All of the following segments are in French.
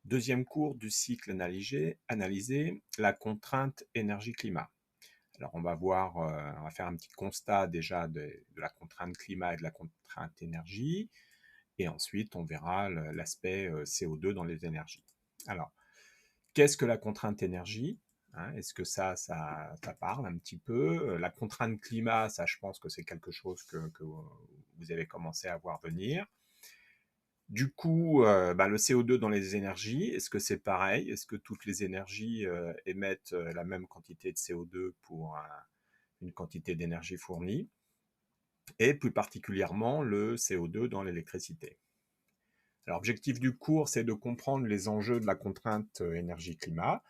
Deuxième cours du cycle analysé, la contrainte énergie-climat. Alors on va faire un petit constat déjà de la contrainte climat et de la contrainte énergie, et ensuite on verra l'aspect CO2 dans les énergies. Alors, qu'est-ce que la contrainte énergie? Est-ce que ça parle un petit peu? La contrainte climat, ça je pense que c'est quelque chose que vous avez commencé à voir venir. Du coup, le CO2 dans les énergies, est-ce que c'est pareil? Est-ce que toutes les énergies émettent la même quantité de CO2 pour une quantité d'énergie fournie? Et plus particulièrement le CO2 dans l'électricité. Alors, l'objectif du cours, c'est de comprendre les enjeux de la contrainte énergie-climat.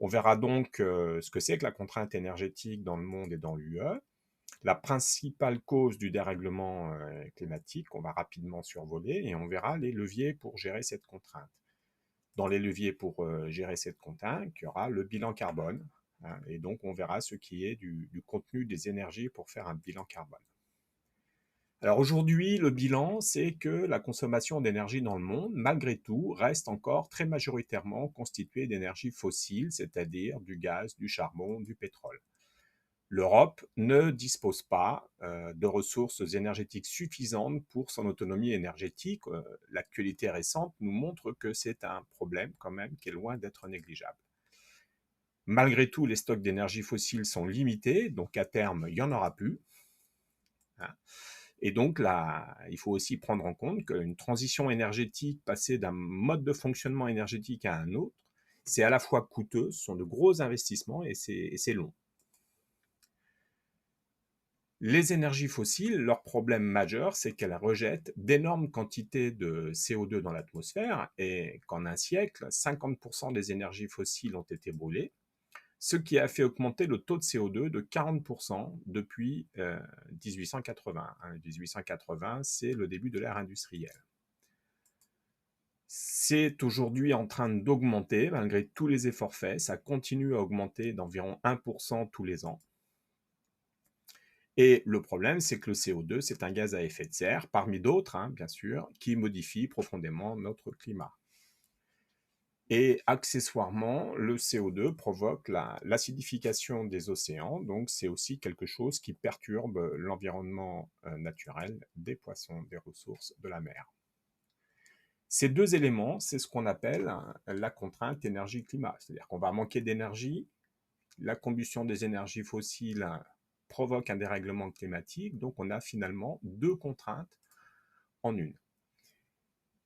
On verra donc ce que c'est que la contrainte énergétique dans le monde et dans l'UE. La principale cause du dérèglement climatique, on va rapidement survoler, et on verra les leviers pour gérer cette contrainte. Dans les leviers pour gérer cette contrainte, il y aura le bilan carbone, et donc on verra ce qui est du contenu des énergies pour faire un bilan carbone. Alors aujourd'hui, le bilan, c'est que la consommation d'énergie dans le monde, malgré tout, reste encore très majoritairement constituée d'énergie fossile, c'est-à-dire du gaz, du charbon, du pétrole. L'Europe ne dispose pas de ressources énergétiques suffisantes pour son autonomie énergétique. L'actualité récente nous montre que c'est un problème quand même qui est loin d'être négligeable. Malgré tout, les stocks d'énergie fossile sont limités, donc à terme, il n'y en aura plus. Et donc là, il faut aussi prendre en compte qu'une transition énergétique, passer d'un mode de fonctionnement énergétique à un autre, c'est à la fois coûteux, ce sont de gros investissements et c'est long. Les énergies fossiles, leur problème majeur, c'est qu'elles rejettent d'énormes quantités de CO2 dans l'atmosphère et qu'en un siècle, 50% des énergies fossiles ont été brûlées, ce qui a fait augmenter le taux de CO2 de 40% depuis 1880. 1880, c'est le début de l'ère industrielle. C'est aujourd'hui en train d'augmenter, malgré tous les efforts faits, ça continue à augmenter d'environ 1% tous les ans. Et le problème, c'est que le CO2, c'est un gaz à effet de serre, parmi d'autres, bien sûr, qui modifie profondément notre climat. Et accessoirement, le CO2 provoque l'acidification des océans, donc c'est aussi quelque chose qui perturbe l'environnement naturel des poissons, des ressources de la mer. Ces deux éléments, c'est ce qu'on appelle la contrainte énergie-climat, c'est-à-dire qu'on va manquer d'énergie, la combustion des énergies fossiles provoque un dérèglement climatique, donc on a finalement deux contraintes en une.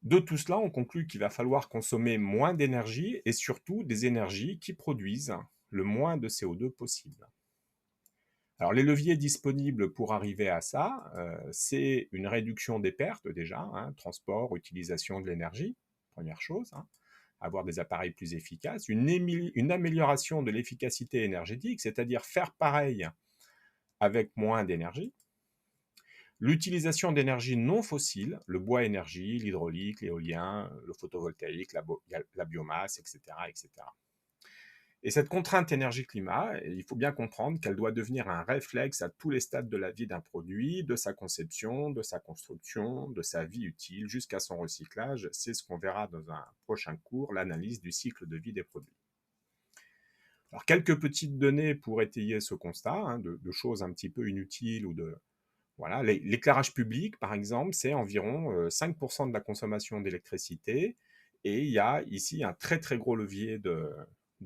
De tout cela, on conclut qu'il va falloir consommer moins d'énergie et surtout des énergies qui produisent le moins de CO2 possible. Alors les leviers disponibles pour arriver à ça, c'est une réduction des pertes déjà, transport, utilisation de l'énergie, première chose, avoir des appareils plus efficaces, une amélioration de l'efficacité énergétique, c'est-à-dire faire pareil avec moins d'énergie. L'utilisation d'énergie non fossile, le bois énergie, l'hydraulique, l'éolien, le photovoltaïque, la biomasse, etc., etc. Et cette contrainte énergie-climat, il faut bien comprendre qu'elle doit devenir un réflexe à tous les stades de la vie d'un produit, de sa conception, de sa construction, de sa vie utile, jusqu'à son recyclage. C'est ce qu'on verra dans un prochain cours, l'analyse du cycle de vie des produits. Alors, quelques petites données pour étayer ce constat, de choses un petit peu inutiles ou de... Voilà, l'éclairage public, par exemple, c'est environ 5% de la consommation d'électricité, et il y a ici un très très gros levier de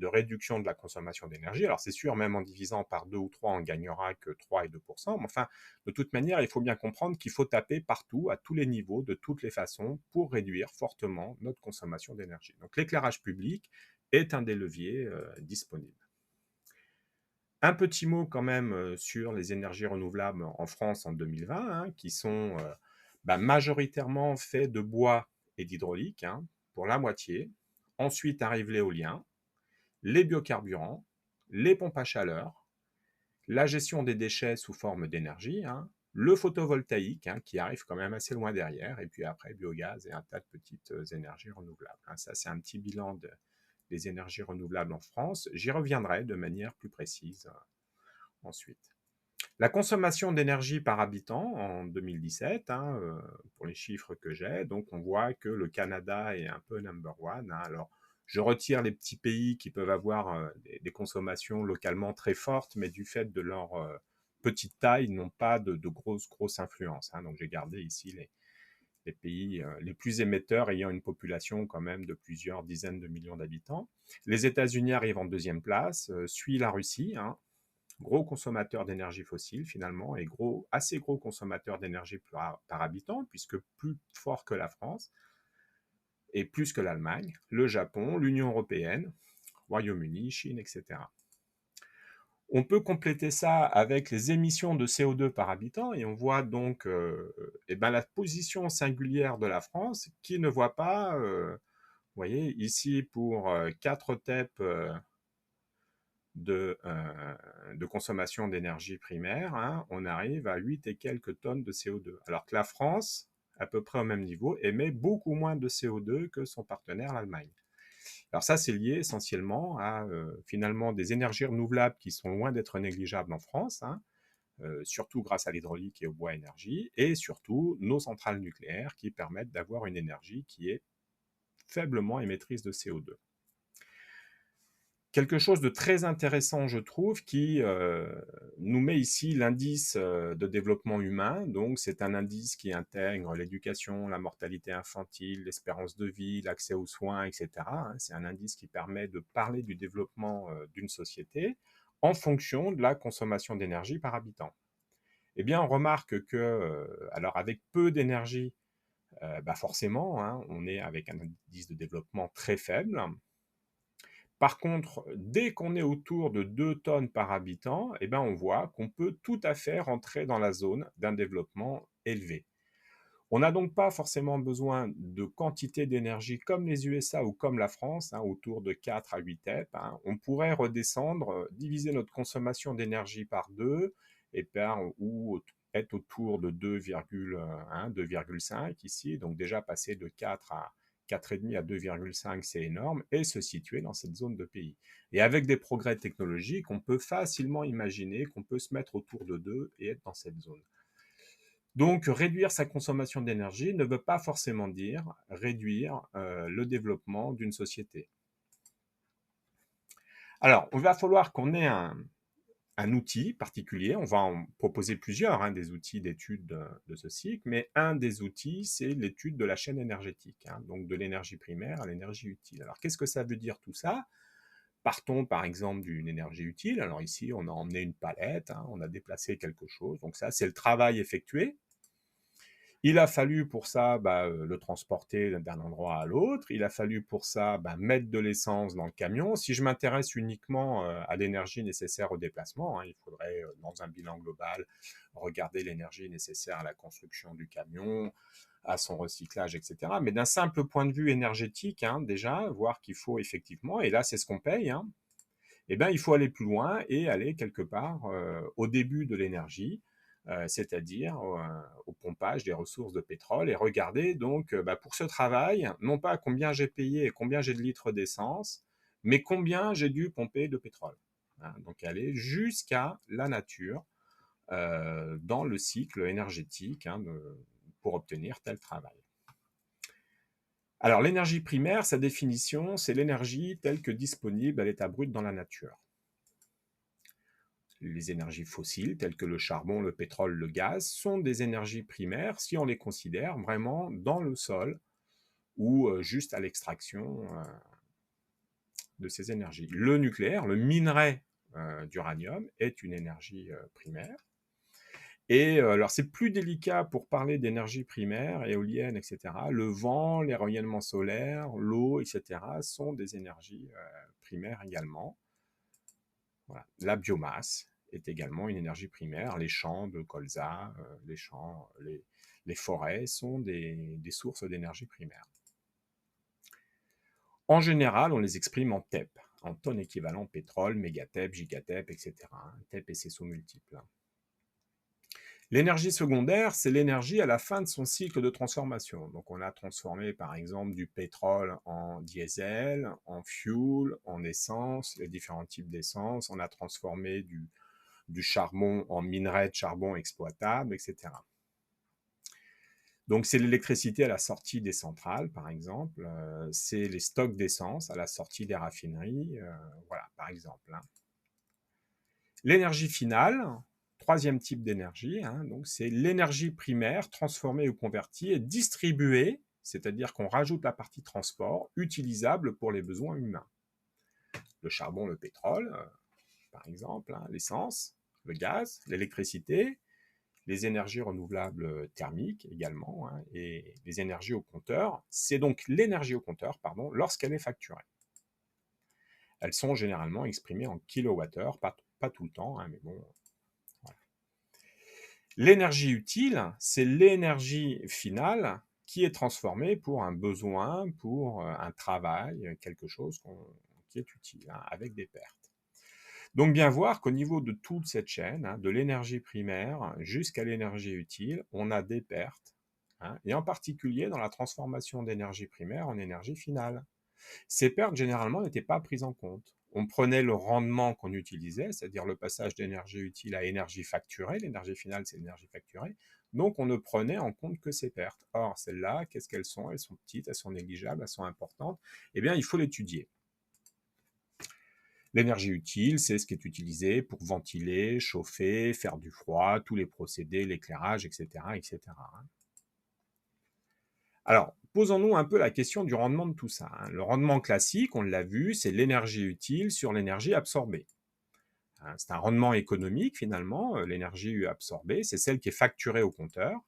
réduction de la consommation d'énergie. Alors c'est sûr, même en divisant par 2 ou 3, on gagnera que 3 et 2%, mais enfin, de toute manière, il faut bien comprendre qu'il faut taper partout, à tous les niveaux, de toutes les façons, pour réduire fortement notre consommation d'énergie. Donc l'éclairage public est un des leviers disponibles. Un petit mot quand même sur les énergies renouvelables en France en 2020, qui sont majoritairement faits de bois et d'hydraulique, pour la moitié. Ensuite arrive l'éolien, les biocarburants, les pompes à chaleur, la gestion des déchets sous forme d'énergie, le photovoltaïque, qui arrive quand même assez loin derrière, et puis après biogaz et un tas de petites énergies renouvelables. Ça, c'est un petit bilan des énergies renouvelables en France. J'y reviendrai de manière plus précise ensuite. La consommation d'énergie par habitant en 2017, hein, pour les chiffres que j'ai, donc on voit que le Canada est un peu number one, hein. Alors, je retire les petits pays qui peuvent avoir des consommations localement très fortes, mais du fait de leur petite taille, n'ont pas de grosse influence, hein. Donc, j'ai gardé ici les pays les plus émetteurs ayant une population quand même de plusieurs dizaines de millions d'habitants. Les États-Unis arrivent en deuxième place, suit la Russie, hein, gros consommateur d'énergie fossile finalement, et assez gros consommateur d'énergie par habitant, puisque plus fort que la France, et plus que l'Allemagne, le Japon, l'Union européenne, Royaume-Uni, Chine, etc. On peut compléter ça avec les émissions de CO2 par habitant, et on voit donc la position singulière de la France qui ne voit pas, vous voyez, ici pour 4 TEP de consommation d'énergie primaire, hein, on arrive à 8 et quelques tonnes de CO2. Alors que la France, à peu près au même niveau, émet beaucoup moins de CO2 que son partenaire, l'Allemagne. Alors ça, c'est lié essentiellement à finalement des énergies renouvelables qui sont loin d'être négligeables en France, hein, surtout grâce à l'hydraulique et au bois énergie, et surtout nos centrales nucléaires qui permettent d'avoir une énergie qui est faiblement émettrice de CO2. Quelque chose de très intéressant, je trouve, qui nous met ici l'indice de développement humain. Donc, c'est un indice qui intègre l'éducation, la mortalité infantile, l'espérance de vie, l'accès aux soins, etc. C'est un indice qui permet de parler du développement d'une société en fonction de la consommation d'énergie par habitant. Eh bien, on remarque que, alors avec peu d'énergie, forcément, hein, on est avec un indice de développement très faible. Par contre, dès qu'on est autour de 2 tonnes par habitant, eh ben, on voit qu'on peut tout à fait rentrer dans la zone d'un développement élevé. On n'a donc pas forcément besoin de quantité d'énergie comme les USA ou comme la France, hein, autour de 4 à 8 TEP. Hein. On pourrait redescendre, diviser notre consommation d'énergie par 2 ou être autour de 2,1, 2,5 ici, donc déjà passer de 4 à 4,5 à 2,5, c'est énorme, et se situer dans cette zone de pays. Et avec des progrès technologiques, on peut facilement imaginer qu'on peut se mettre autour de 2 et être dans cette zone. Donc, réduire sa consommation d'énergie ne veut pas forcément dire réduire le développement d'une société. Alors, il va falloir qu'on ait un outil particulier. On va en proposer plusieurs, hein, des outils d'étude de ce cycle, mais un des outils, c'est l'étude de la chaîne énergétique, hein, donc de l'énergie primaire à l'énergie utile. Alors, qu'est-ce que ça veut dire tout ça? Partons par exemple d'une énergie utile. Alors ici, on a emmené une palette, hein, on a déplacé quelque chose. Donc ça, c'est le travail effectué. Il a fallu pour ça le transporter d'un endroit à l'autre. Il a fallu pour ça mettre de l'essence dans le camion. Si je m'intéresse uniquement à l'énergie nécessaire au déplacement, hein, il faudrait, dans un bilan global, regarder l'énergie nécessaire à la construction du camion, à son recyclage, etc. Mais d'un simple point de vue énergétique, hein, déjà, voir qu'il faut effectivement, et là c'est ce qu'on paye, hein, eh bien, il faut aller plus loin et aller quelque part au début de l'énergie, c'est-à-dire au pompage des ressources de pétrole, et regarder donc pour ce travail, non pas combien j'ai payé et combien j'ai de litres d'essence, mais combien j'ai dû pomper de pétrole. Hein, donc aller jusqu'à la nature dans le cycle énergétique, hein, pour obtenir tel travail. Alors l'énergie primaire, sa définition, c'est l'énergie telle que disponible à l'état brut dans la nature. Les énergies fossiles, telles que le charbon, le pétrole, le gaz, sont des énergies primaires si on les considère vraiment dans le sol ou juste à l'extraction de ces énergies. Le nucléaire, le minerai d'uranium, est une énergie primaire. Et alors c'est plus délicat pour parler d'énergie primaire, éolienne, etc. Le vent, les rayonnements solaires, l'eau, etc. sont des énergies primaires également. Voilà. La biomasse est également une énergie primaire. Les champs de colza, les forêts sont des sources d'énergie primaire. En général, on les exprime en TEP, en tonnes équivalent pétrole, mégatep, gigatep, etc. TEP et ses sous multiples. L'énergie secondaire, c'est l'énergie à la fin de son cycle de transformation. Donc on a transformé par exemple du pétrole en diesel, en fuel, en essence, les différents types d'essence. On a transformé du charbon en minerai de charbon exploitable, etc. Donc, c'est l'électricité à la sortie des centrales, par exemple. C'est les stocks d'essence à la sortie des raffineries. Voilà, par exemple. Hein. L'énergie finale, troisième type d'énergie, hein, donc c'est l'énergie primaire transformée ou convertie et distribuée, c'est-à-dire qu'on rajoute la partie transport, utilisable pour les besoins humains. Le charbon, le pétrole, par exemple, hein, l'essence, le gaz, l'électricité, les énergies renouvelables thermiques également, hein, et les énergies au compteur. C'est donc l'énergie au compteur, pardon, lorsqu'elle est facturée. Elles sont généralement exprimées en kilowattheures, pas tout le temps, hein, mais bon. Voilà. L'énergie utile, c'est l'énergie finale qui est transformée pour un besoin, pour un travail, quelque chose qui est utile, hein, avec des pertes. Donc bien voir qu'au niveau de toute cette chaîne, hein, de l'énergie primaire jusqu'à l'énergie utile, on a des pertes, hein, et en particulier dans la transformation d'énergie primaire en énergie finale. Ces pertes, généralement, n'étaient pas prises en compte. On prenait le rendement qu'on utilisait, c'est-à-dire le passage d'énergie utile à énergie facturée. L'énergie finale, c'est l'énergie facturée. Donc, on ne prenait en compte que ces pertes. Or, celles-là, qu'est-ce qu'elles sont? Elles sont petites, elles sont négligeables, elles sont importantes. Eh bien, il faut l'étudier. L'énergie utile, c'est ce qui est utilisé pour ventiler, chauffer, faire du froid, tous les procédés, l'éclairage, etc., etc. Alors, posons-nous un peu la question du rendement de tout ça. Hein. Le rendement classique, on l'a vu, c'est l'énergie utile sur l'énergie absorbée. Hein, c'est un rendement économique finalement, l'énergie absorbée, c'est celle qui est facturée au compteur,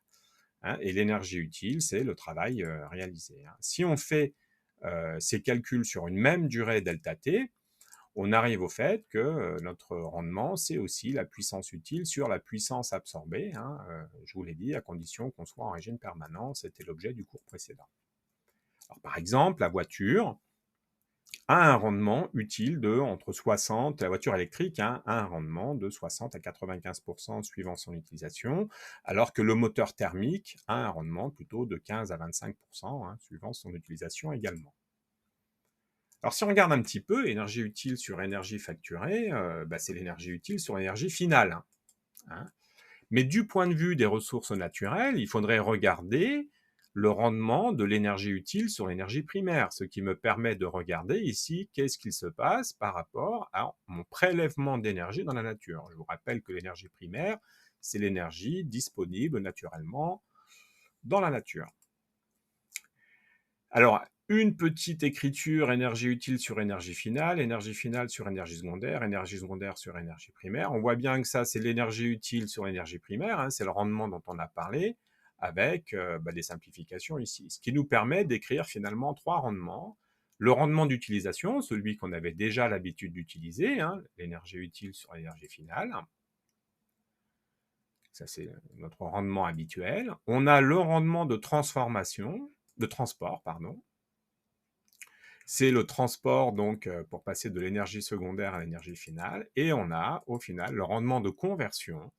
hein, et l'énergie utile, c'est le travail réalisé. Hein. Si on fait ces calculs sur une même durée delta t, on arrive au fait que notre rendement, c'est aussi la puissance utile sur la puissance absorbée. Hein, je vous l'ai dit, à condition qu'on soit en régime permanent, c'était l'objet du cours précédent. Alors, par exemple, la voiture a un rendement utile de entre 60, la voiture électrique a un rendement de 60 à 95% suivant son utilisation, alors que le moteur thermique a un rendement plutôt de 15 à 25%, hein, suivant son utilisation également. Alors si on regarde un petit peu, énergie utile sur énergie facturée, c'est l'énergie utile sur l'énergie finale. Hein. Mais du point de vue des ressources naturelles, il faudrait regarder le rendement de l'énergie utile sur l'énergie primaire, ce qui me permet de regarder ici qu'est-ce qu'il se passe par rapport à mon prélèvement d'énergie dans la nature. Je vous rappelle que l'énergie primaire, c'est l'énergie disponible naturellement dans la nature. Alors, une petite écriture énergie utile sur énergie finale sur énergie secondaire sur énergie primaire. On voit bien que ça, c'est l'énergie utile sur l'énergie primaire, hein, c'est le rendement dont on a parlé, avec des simplifications ici. Ce qui nous permet d'écrire finalement trois rendements. Le rendement d'utilisation, celui qu'on avait déjà l'habitude d'utiliser, hein, l'énergie utile sur l'énergie finale. Ça, c'est notre rendement habituel. On a le rendement de transport, pardon. C'est le transport, donc, pour passer de l'énergie secondaire à l'énergie finale. Et on a, au final, le rendement de conversion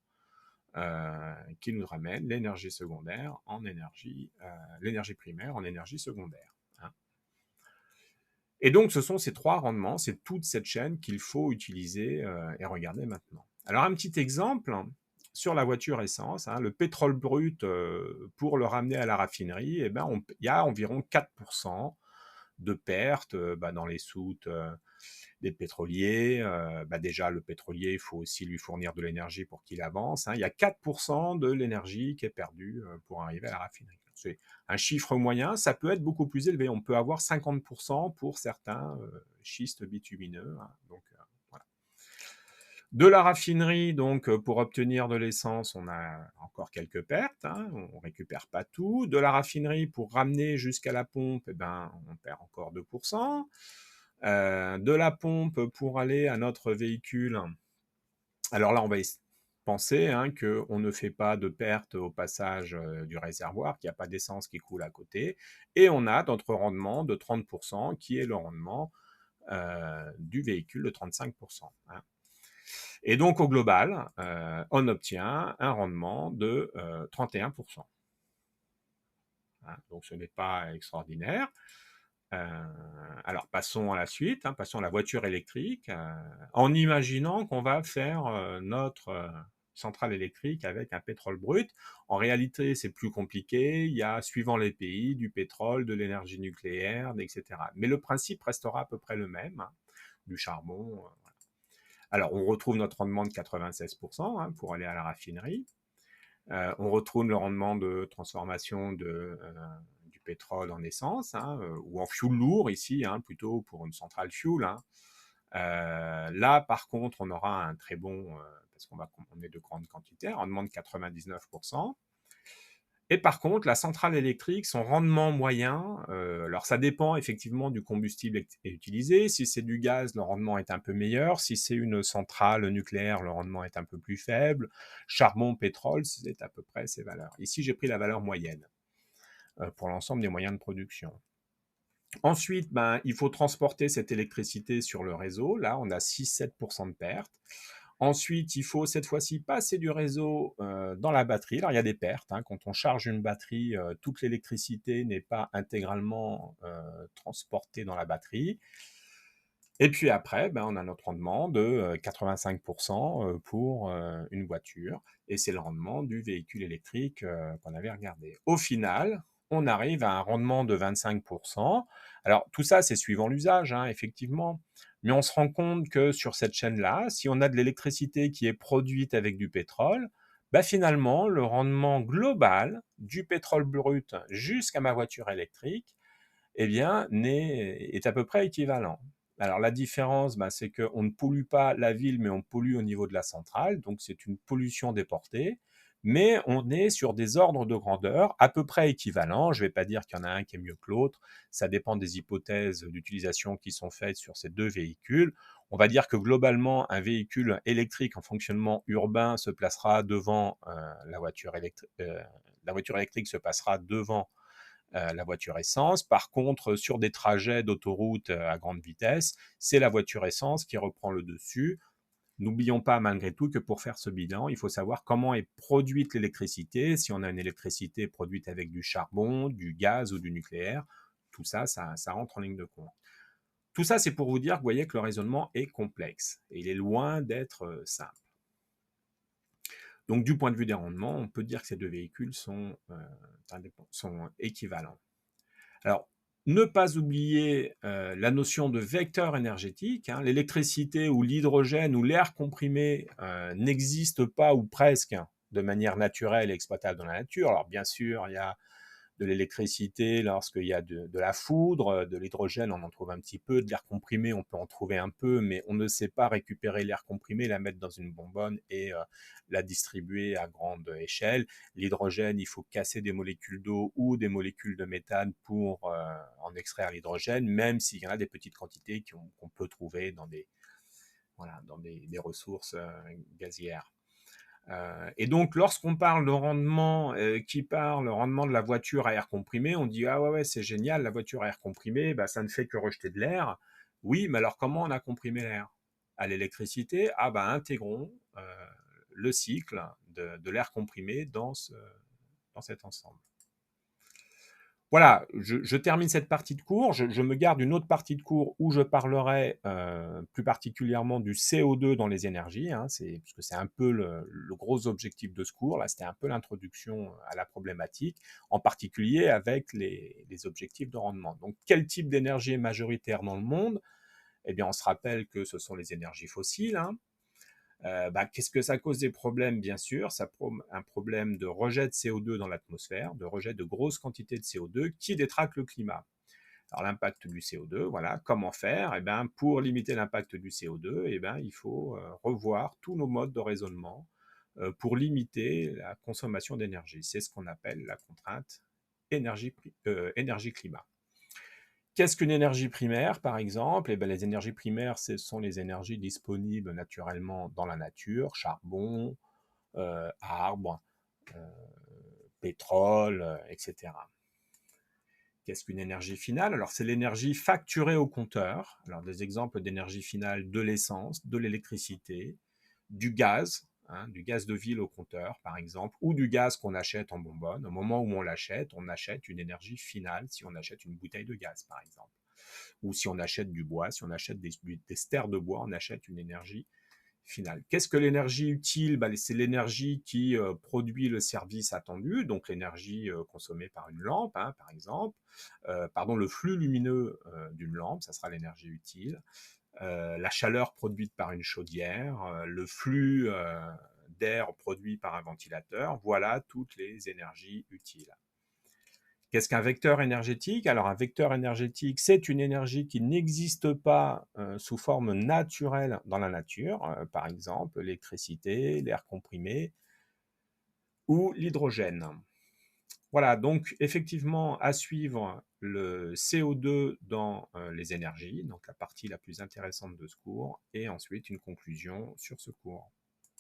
qui nous ramène l'énergie secondaire en énergie, l'énergie primaire en énergie secondaire. Hein. Et donc, ce sont ces trois rendements, c'est toute cette chaîne qu'il faut utiliser et regarder maintenant. Alors, un petit exemple sur la voiture essence, hein, le pétrole brut, pour le ramener à la raffinerie, il y a environ 4% de pertes dans les soutes des pétroliers. Déjà, le pétrolier, il faut aussi lui fournir de l'énergie pour qu'il avance. Hein. Il y a 4% de l'énergie qui est perdue pour arriver à la raffinerie. C'est un chiffre moyen, ça peut être beaucoup plus élevé. On peut avoir 50% pour certains schistes bitumineux. Hein. Donc, voilà. De la raffinerie, donc, pour obtenir de l'essence, on a encore quelques pertes, hein, on ne récupère pas tout. De la raffinerie, pour ramener jusqu'à la pompe, on perd encore 2%. De la pompe pour aller à notre véhicule, alors là, on va penser hein, qu'on ne fait pas de perte au passage du réservoir, qu'il n'y a pas d'essence qui coule à côté, et on a notre rendement de 30%, qui est le rendement du véhicule de 35%. Hein. Et donc, au global, on obtient un rendement de 31%. Hein, donc, ce n'est pas extraordinaire. Alors passons à la suite, hein, passons à la voiture électrique, en imaginant qu'on va faire notre centrale électrique avec un pétrole brut. En réalité, c'est plus compliqué. Il y a, suivant les pays, du pétrole, de l'énergie nucléaire, etc. Mais le principe restera à peu près le même, hein, du charbon. Voilà. Alors, on retrouve notre rendement de 96%, hein, pour aller à la raffinerie. On retrouve le rendement de transformation du pétrole en essence, hein, ou en fuel lourd ici, hein, plutôt pour une centrale fuel. Hein. Là, par contre, on aura un très bon, parce qu'on est de grande quantité, un rendement de 99%. Et par contre, la centrale électrique, son rendement moyen, alors ça dépend effectivement du combustible utilisé. Si c'est du gaz, le rendement est un peu meilleur. Si c'est une centrale nucléaire, le rendement est un peu plus faible. Charbon, pétrole, c'est à peu près ces valeurs. Ici, j'ai pris la valeur moyenne pour l'ensemble des moyens de production. Ensuite, il faut transporter cette électricité sur le réseau. Là, on a 6-7% de perte. Ensuite, il faut cette fois-ci passer du réseau dans la batterie. Alors, il y a des pertes. Hein. Quand on charge une batterie, toute l'électricité n'est pas intégralement transportée dans la batterie. Et puis après, on a notre rendement de 85% pour une voiture. Et c'est le rendement du véhicule électrique qu'on avait regardé. Au final, on arrive à un rendement de 25%. Alors, tout ça, c'est suivant l'usage, hein, effectivement. Mais on se rend compte que sur cette chaîne-là, si on a de l'électricité qui est produite avec du pétrole, finalement, le rendement global du pétrole brut jusqu'à ma voiture électrique, eh bien, est à peu près équivalent. Alors la différence, c'est qu'on ne pollue pas la ville, mais on pollue au niveau de la centrale, donc c'est une pollution déportée, mais on est sur des ordres de grandeur à peu près équivalents. Je ne vais pas dire qu'il y en a un qui est mieux que l'autre, ça dépend des hypothèses d'utilisation qui sont faites sur ces deux véhicules. On va dire que globalement, un véhicule électrique en fonctionnement urbain se placera devant la voiture électrique. La voiture électrique se passera devant la voiture essence. Par contre, sur des trajets d'autoroute à grande vitesse, c'est la voiture essence qui reprend le dessus. N'oublions pas malgré tout que pour faire ce bilan, il faut savoir comment est produite l'électricité. Si on a une électricité produite avec du charbon, du gaz ou du nucléaire, tout ça, ça rentre en ligne de compte. Tout ça, c'est pour vous dire que vous voyez que le raisonnement est complexe et il est loin d'être simple. Donc, du point de vue des rendements, on peut dire que ces deux véhicules sont équivalents. Alors, ne pas oublier la notion de vecteur énergétique. Hein. L'électricité ou l'hydrogène ou l'air comprimé n'existent pas ou presque de manière naturelle et exploitable dans la nature. Alors, bien sûr, il y a de l'électricité lorsqu'il y a de la foudre, de l'hydrogène, on en trouve un petit peu, de l'air comprimé, on peut en trouver un peu, mais on ne sait pas récupérer l'air comprimé, la mettre dans une bonbonne et la distribuer à grande échelle. L'hydrogène, il faut casser des molécules d'eau ou des molécules de méthane pour en extraire l'hydrogène, même s'il y en a des petites quantités qu'on peut trouver dans des ressources gazières. Et donc, lorsqu'on parle de rendement, le rendement de la voiture à air comprimé, on dit ah ouais, c'est génial, la voiture à air comprimé, ça ne fait que rejeter de l'air. Oui, mais alors comment on a comprimé l'air? À l'électricité, intégrons le cycle de l'air comprimé dans cet ensemble. Voilà, je termine cette partie de cours. Je me garde une autre partie de cours où je parlerai plus particulièrement du CO2 dans les énergies, hein, parce que c'est un peu le gros objectif de ce cours. Là, c'était un peu l'introduction à la problématique, en particulier avec les objectifs de rendement. Donc, quel type d'énergie est majoritaire dans le monde? Eh bien, on se rappelle que ce sont les énergies fossiles, hein. Qu'est-ce que ça cause des problèmes? Bien sûr, ça pose un problème de rejet de CO2 dans l'atmosphère, de rejet de grosses quantités de CO2 qui détraquent le climat. Alors l'impact du CO2, voilà, comment faire? Pour limiter l'impact du CO2, il faut revoir tous nos modes de raisonnement pour limiter la consommation d'énergie. C'est ce qu'on appelle la contrainte énergie-climat. Qu'est-ce qu'une énergie primaire, par exemple? Les énergies primaires, ce sont les énergies disponibles naturellement dans la nature, charbon, arbres, euh, pétrole, etc. Qu'est-ce qu'une énergie finale? Alors, c'est l'énergie facturée au compteur. Alors, des exemples d'énergie finale, de l'essence, de l'électricité, du gaz, hein, du gaz de ville au compteur, par exemple, ou du gaz qu'on achète en bonbonne. Au moment où on l'achète, on achète une énergie finale si on achète une bouteille de gaz, par exemple. ou si on achète du bois, si on achète des stères de bois, on achète une énergie finale. Qu'est-ce que l'énergie utile? C'est l'énergie qui produit le service attendu, donc l'énergie consommée par une lampe, hein, par exemple. Pardon, le flux lumineux d'une lampe, ça sera l'énergie utile. La chaleur produite par une chaudière, le flux d'air produit par un ventilateur, voilà toutes les énergies utiles. Qu'est-ce qu'un vecteur énergétique? Alors un vecteur énergétique, c'est une énergie qui n'existe pas sous forme naturelle dans la nature, par exemple l'électricité, l'air comprimé ou l'hydrogène. Voilà, donc effectivement, à suivre le CO2 dans les énergies, donc la partie la plus intéressante de ce cours, et ensuite une conclusion sur ce cours.